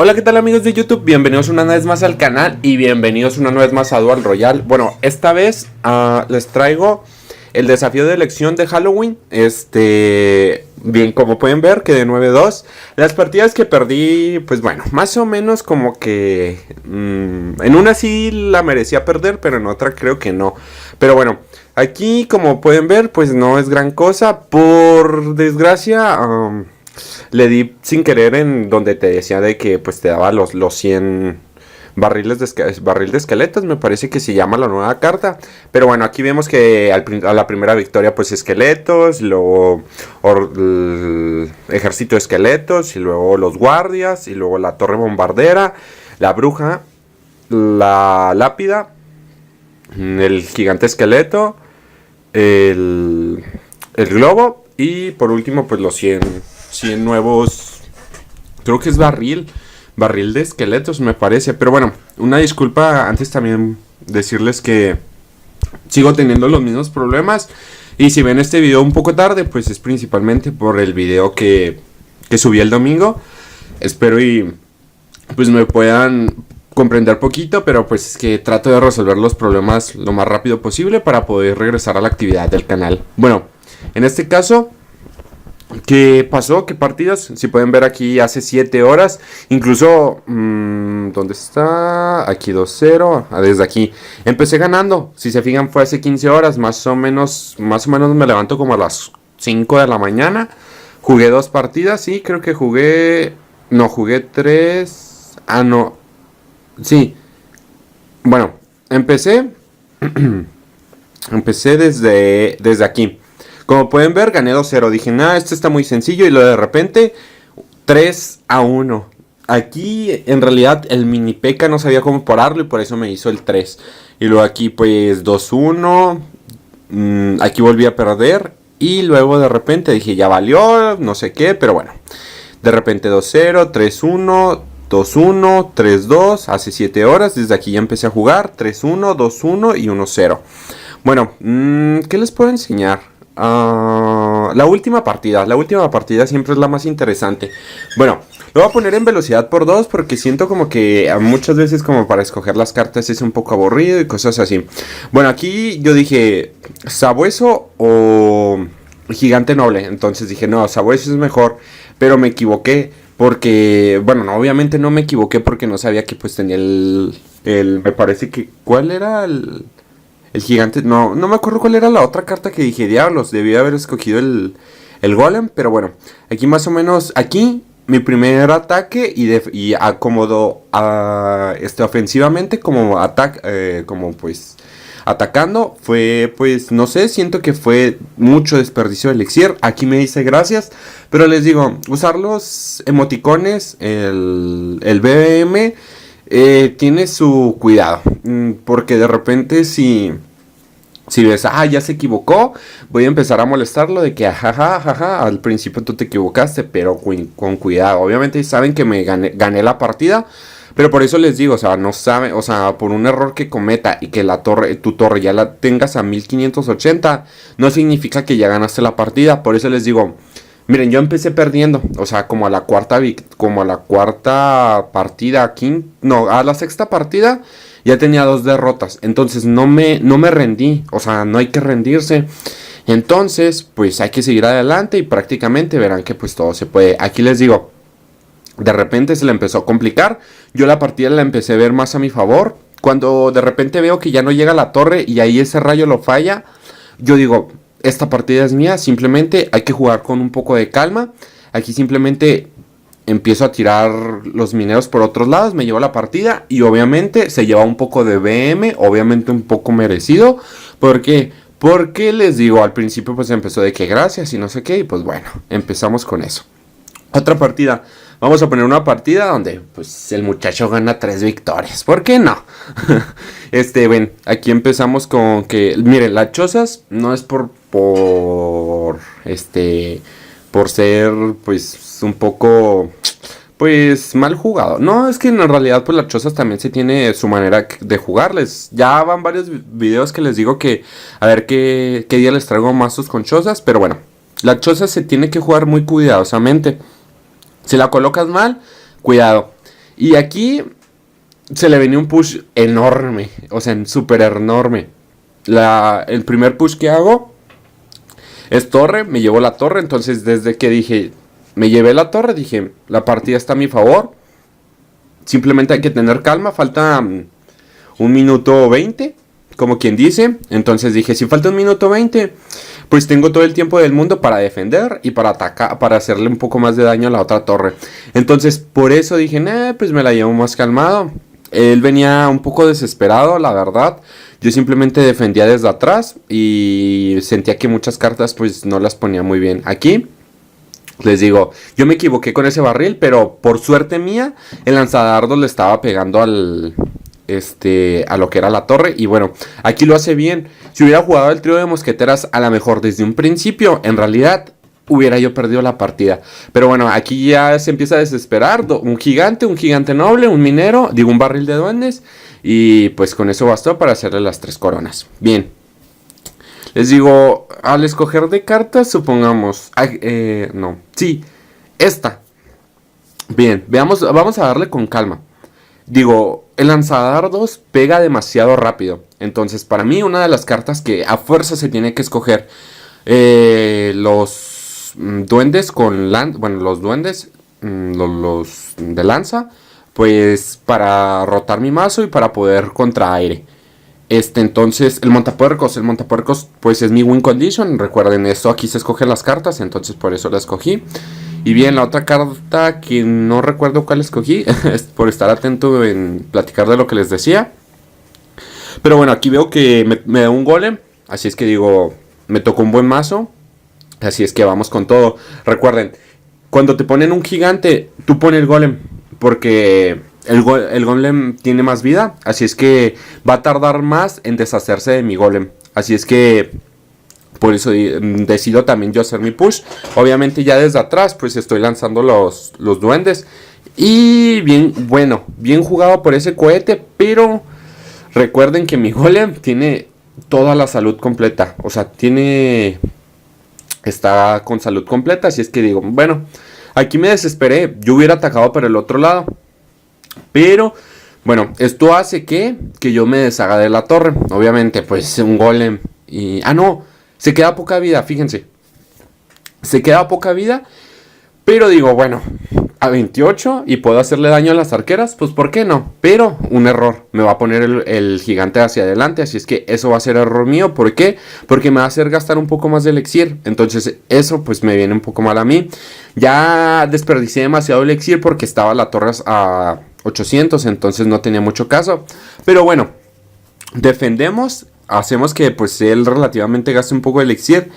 Hola, ¿qué tal amigos de YouTube? Bienvenidos una vez más al canal y bienvenidos una vez más a Dual Royale. Bueno, esta vez les traigo el desafío de elección de Halloween. Bien, como pueden ver, quedé 9-2. Las partidas que perdí, pues bueno, más o menos como que en una sí la merecía perder, pero en otra creo que no. Pero bueno, aquí como pueden ver, pues no es gran cosa. Por desgracia, le di sin querer en donde te decía de que pues te daba los 100 barril de esqueletos, me parece que se llama la nueva carta. Pero bueno, aquí vemos que a la primera victoria pues esqueletos, luego el ejército de esqueletos, y luego los guardias, y luego la torre bombardera, la bruja, la lápida, el gigante esqueleto, el globo, y por último pues los 100 nuevos, creo que es barril de esqueletos me parece. Pero bueno, una disculpa antes también decirles que sigo teniendo los mismos problemas, y si ven este video un poco tarde pues es principalmente por el video que subí el domingo. Espero y pues me puedan comprender poquito, pero pues es que trato de resolver los problemas lo más rápido posible para poder regresar a la actividad del canal. Bueno, en este caso, ¿qué pasó? ¿Qué partidas? Si pueden ver aquí, hace 7 horas. Incluso, ¿dónde está? Aquí 2-0. Desde aquí empecé ganando. Si se fijan, fue hace 15 horas. Más o menos me levanto como a las 5 de la mañana. Jugué 2 partidas. Sí, creo que jugué 3. Ah, no. Sí. Bueno, empecé desde aquí. Como pueden ver, gané 2-0. Dije, nada, esto está muy sencillo. Y luego de repente, 3-1. Aquí, en realidad, el mini P.E.K.K.A no sabía cómo pararlo y por eso me hizo el 3. Y luego aquí, pues, 2-1. Aquí volví a perder. Y luego de repente dije, ya valió, no sé qué. Pero bueno, de repente 2-0, 3-1, 2-1, 3-2. Hace 7 horas, desde aquí ya empecé a jugar. 3-1, 2-1 y 1-0. Bueno, ¿qué les puedo enseñar? La última partida siempre es la más interesante. Bueno, lo voy a poner en velocidad por 2 porque siento como que muchas veces como para escoger las cartas es un poco aburrido y cosas así. Bueno, aquí yo dije Sabueso o Gigante Noble. Entonces dije, no, Sabueso es mejor, pero me equivoqué porque, bueno, no, obviamente no me equivoqué porque no sabía que pues tenía me parece que, ¿cuál era el gigante? No me acuerdo cuál era la otra carta que dije, diablos, debí haber escogido el golem. Pero bueno, aquí más o menos, aquí mi primer ataque y acomodó ofensivamente como como pues atacando. Fue pues, no sé, siento que fue mucho desperdicio de elixir. Aquí me dice gracias, pero les digo, usar los emoticones, el BM, tiene su cuidado, porque de repente si ves, ya se equivocó, voy a empezar a molestarlo de que jaja, al principio tú te equivocaste, pero con cuidado. Obviamente saben que me gané la partida, pero por eso les digo, o sea, no saben, o sea, por un error que cometa y que tu torre ya la tengas a 1580, no significa que ya ganaste la partida. Por eso les digo, miren, yo empecé perdiendo, o sea, como a la cuarta partida, a la sexta partida ya tenía 2 derrotas. Entonces no me rendí, o sea, no hay que rendirse. Entonces, pues hay que seguir adelante y prácticamente verán que pues todo se puede. Aquí les digo, de repente se le empezó a complicar. Yo la partida la empecé a ver más a mi favor. Cuando de repente veo que ya no llega a la torre y ahí ese rayo lo falla, yo digo, esta partida es mía. Simplemente hay que jugar con un poco de calma. Aquí simplemente empiezo a tirar los mineros por otros lados, me llevo la partida y obviamente se lleva un poco de BM, obviamente un poco merecido. Porque les digo, al principio pues empezó de que gracias y no sé qué, y pues bueno, empezamos con eso. Otra partida, vamos a poner una partida donde pues el muchacho gana 3 victorias, ¿por qué no? Ven, aquí empezamos con que, miren, las chozas no es por ser pues un poco pues mal jugado. No, es que en realidad pues las chozas también se tiene su manera de jugarles. Ya van varios videos que les digo que a ver qué día les traigo mazos con chozas. Pero bueno, la choza se tiene que jugar muy cuidadosamente. Si la colocas mal, cuidado. Y aquí se le venía un push enorme, o sea, súper enorme. El primer push que hago es torre, me llevo la torre, entonces desde que dije, me llevé la torre, dije, la partida está a mi favor. Simplemente hay que tener calma, falta 1 minuto 20, como quien dice. Entonces dije, si falta 1 minuto 20, pues tengo todo el tiempo del mundo para defender y para atacar, para hacerle un poco más de daño a la otra torre. Entonces por eso dije, pues me la llevo más calmado. Él venía un poco desesperado, la verdad. Yo simplemente defendía desde atrás y sentía que muchas cartas pues no las ponía muy bien. Aquí les digo, yo me equivoqué con ese barril, pero por suerte mía, el lanzadardos le estaba pegando a lo que era la torre. Y bueno, aquí lo hace bien. Si hubiera jugado el trío de mosqueteras a lo mejor desde un principio, en realidad hubiera yo perdido la partida. Pero bueno, aquí ya se empieza a desesperar. Un gigante noble, un minero, digo un barril de duendes. Y pues con eso bastó para hacerle las 3 coronas. Bien. Les digo, al escoger de cartas, supongamos... no, sí, esta. Bien, vamos a darle con calma. Digo, el lanzadardos pega demasiado rápido. Entonces, para mí, una de las cartas que a fuerza se tiene que escoger... los duendes con los duendes, los de lanza, pues para rotar mi mazo y para poder contra aire. Entonces, el montapuercos, pues es mi win condition. Recuerden esto, aquí se escogen las cartas, entonces por eso la escogí. Y bien, la otra carta que no recuerdo cuál escogí, es por estar atento en platicar de lo que les decía. Pero bueno, aquí veo que me da un golem, así es que digo, me tocó un buen mazo. Así es que vamos con todo. Recuerden, cuando te ponen un gigante, tú pones el golem, porque el golem tiene más vida. Así es que va a tardar más en deshacerse de mi golem. Así es que por eso decido también yo hacer mi push. Obviamente ya desde atrás pues estoy lanzando los duendes. Y bien jugado por ese cohete. Pero recuerden que mi golem tiene toda la salud completa. O sea, está con salud completa. Así es que digo, bueno, aquí me desesperé. Yo hubiera atacado por el otro lado. Pero bueno, esto hace que yo me deshaga de la torre. Obviamente, pues un golem. Y... no, se queda poca vida, fíjense. Se queda poca vida. Pero digo, bueno, a 28 y puedo hacerle daño a las arqueras, pues ¿por qué no? Pero un error, me va a poner el gigante hacia adelante, así es que eso va a ser error mío. ¿Por qué? Porque me va a hacer gastar un poco más de elixir, entonces eso pues me viene un poco mal a mí. Ya desperdicié demasiado elixir porque estaba la torre a 800, entonces no tenía mucho caso. Pero bueno, defendemos, hacemos que pues él relativamente gaste un poco de elixir.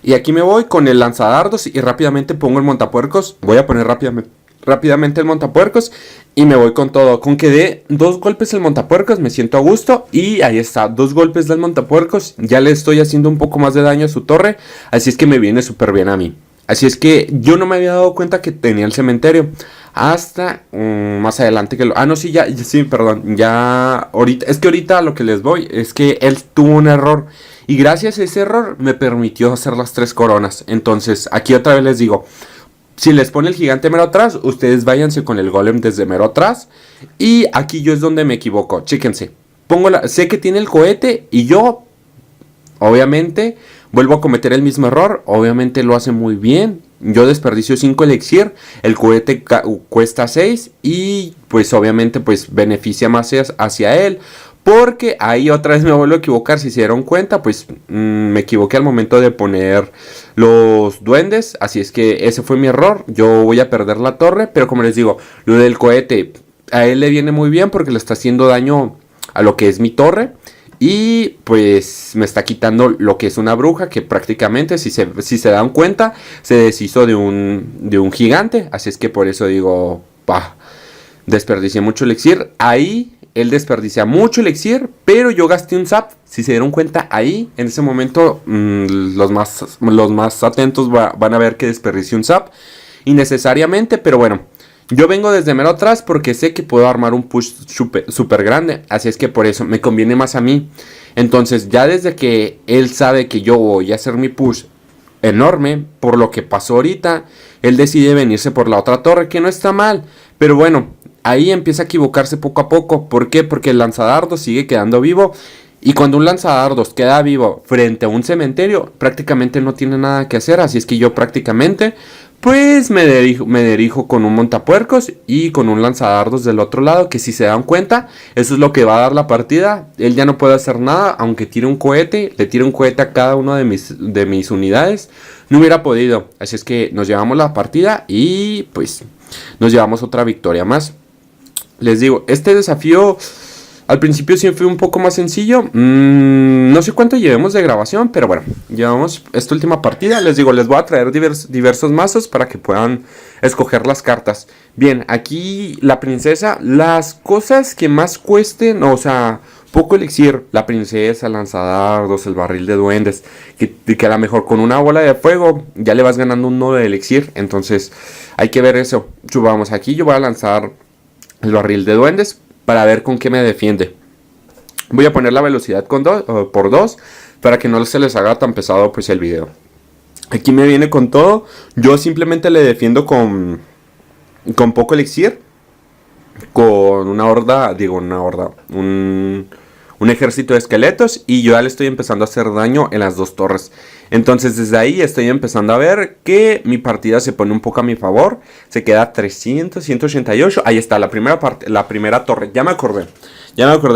Y aquí me voy con el lanzadardos y rápidamente pongo el montapuercos. Voy a poner rápidamente el montapuercos y me voy con todo. Con que dé 2 golpes el montapuercos me siento a gusto. Y ahí está, 2 golpes del montapuercos. Ya le estoy haciendo un poco más de daño a su torre. Así es que me viene súper bien a mí. Así es que yo no me había dado cuenta que tenía el cementerio. Hasta más adelante que no, sí, sí, perdón. Ya, ahorita, es que ahorita lo que les voy es que él tuvo un error. Y gracias a ese error me permitió hacer las 3 coronas. Entonces, aquí otra vez les digo, si les pone el gigante mero atrás, ustedes váyanse con el golem desde mero atrás. Y aquí yo es donde me equivoco. Chéquense. Sé que tiene el cohete y yo, obviamente, vuelvo a cometer el mismo error. Obviamente lo hace muy bien. Yo desperdicio 5 elixir. El cohete cuesta 6. Y pues obviamente pues beneficia más hacia él. Porque ahí otra vez me vuelvo a equivocar. Si se dieron cuenta, pues me equivoqué al momento de poner los duendes. Así es que ese fue mi error. Yo voy a perder la torre. Pero como les digo, lo del cohete a él le viene muy bien porque le está haciendo daño a lo que es mi torre. Y pues me está quitando lo que es una bruja. Que prácticamente, si se dan cuenta, se deshizo de un gigante. Así es que por eso digo, desperdicié mucho elixir. Ahí él desperdicia mucho elixir, pero yo gasté un zap. Si se dieron cuenta ahí, en ese momento, los más atentos van a ver que desperdicié un zap innecesariamente. Pero bueno, yo vengo desde mero atrás porque sé que puedo armar un push super grande. Así es que por eso me conviene más a mí. Entonces ya desde que él sabe que yo voy a hacer mi push enorme, por lo que pasó ahorita, él decide venirse por la otra torre, que no está mal. Pero bueno, ahí empieza a equivocarse poco a poco. ¿Por qué? Porque el lanzadardos sigue quedando vivo. Y cuando un lanzadardos queda vivo frente a un cementerio, prácticamente no tiene nada que hacer. Así es que yo prácticamente, pues me dirijo con un montapuercos y con un lanzadardos del otro lado. Que si se dan cuenta, eso es lo que va a dar la partida. Él ya no puede hacer nada, aunque tire un cohete. Le tire un cohete a cada una de mis unidades. No hubiera podido. Así es que nos llevamos la partida y pues nos llevamos otra victoria más. Les digo, este desafío al principio sí fue un poco más sencillo. No sé cuánto llevemos de grabación, pero bueno, llevamos esta última partida. Les digo, les voy a traer diversos mazos para que puedan escoger las cartas. Bien, aquí la princesa, las cosas que más cuesten, o sea, poco elixir, la princesa, el lanzadardos, el barril de duendes, que a lo mejor con una bola de fuego ya le vas ganando un nodo de elixir. Entonces hay que ver eso. Vamos, aquí yo voy a lanzar el barril de duendes para ver con qué me defiende. Voy a poner la velocidad por 2 para que no se les haga tan pesado pues el video. Aquí me viene con todo. Yo simplemente le defiendo con poco elixir. Con una horda, un ejército de esqueletos. Y yo ya le estoy empezando a hacer daño en las dos torres. Entonces desde ahí estoy empezando a ver que mi partida se pone un poco a mi favor. Se queda 300, 188. Ahí está, la primera torre. Ya me acordé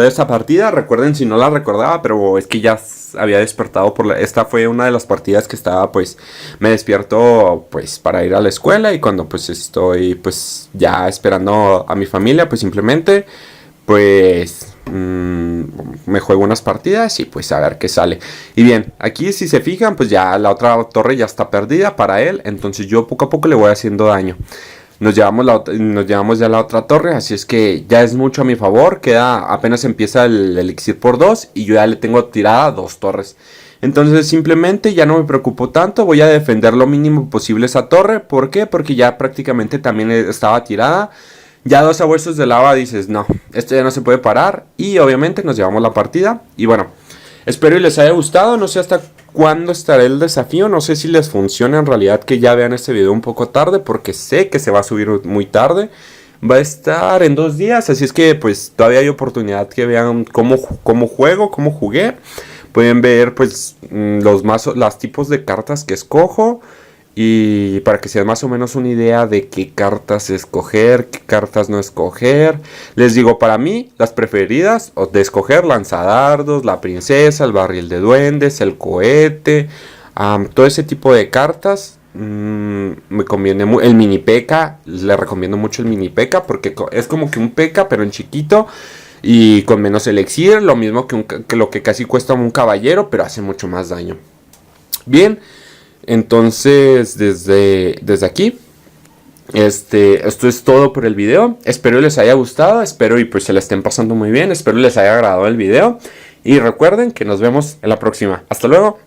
de esta partida. Recuerden si no la recordaba, pero es que ya había despertado esta fue una de las partidas que estaba, pues, me despierto, pues, para ir a la escuela. Y cuando, pues, estoy, pues, ya esperando a mi familia, pues, simplemente, pues, me juego unas partidas y pues a ver qué sale. Y bien, aquí si se fijan, pues ya la otra torre ya está perdida para él. Entonces yo poco a poco le voy haciendo daño. Nos llevamos ya la otra torre, así es que ya es mucho a mi favor. Apenas empieza el elixir por 2 y yo ya le tengo tirada 2 torres. Entonces simplemente ya no me preocupo tanto, voy a defender lo mínimo posible esa torre. ¿Por qué? Porque ya prácticamente también estaba tirada. Ya 2 sabuesos de lava dices, no, esto ya no se puede parar. Y obviamente nos llevamos la partida. Y bueno, espero y les haya gustado. No sé hasta cuándo estará el desafío. No sé si les funciona en realidad que ya vean este video un poco tarde. Porque sé que se va a subir muy tarde. Va a estar en 2 días. Así es que pues todavía hay oportunidad que vean cómo juego, cómo jugué. Pueden ver pues los tipos de cartas que escojo. Y para que se den más o menos una idea de qué cartas escoger, qué cartas no escoger. Les digo, para mí, las preferidas de escoger: lanzadardos, la princesa, el barril de duendes, el cohete. Todo ese tipo de cartas. Me conviene el mini P.E.K.K.A. Le recomiendo mucho el mini P.E.K.K.A. porque es como que un P.E.K.K.A. pero en chiquito. Y con menos elixir. Lo mismo que lo que casi cuesta un caballero, pero hace mucho más daño. Bien. Entonces, desde aquí, esto es todo por el video. Espero les haya gustado, espero y pues se la estén pasando muy bien. Espero les haya agradado el video. Y recuerden que nos vemos en la próxima. Hasta luego.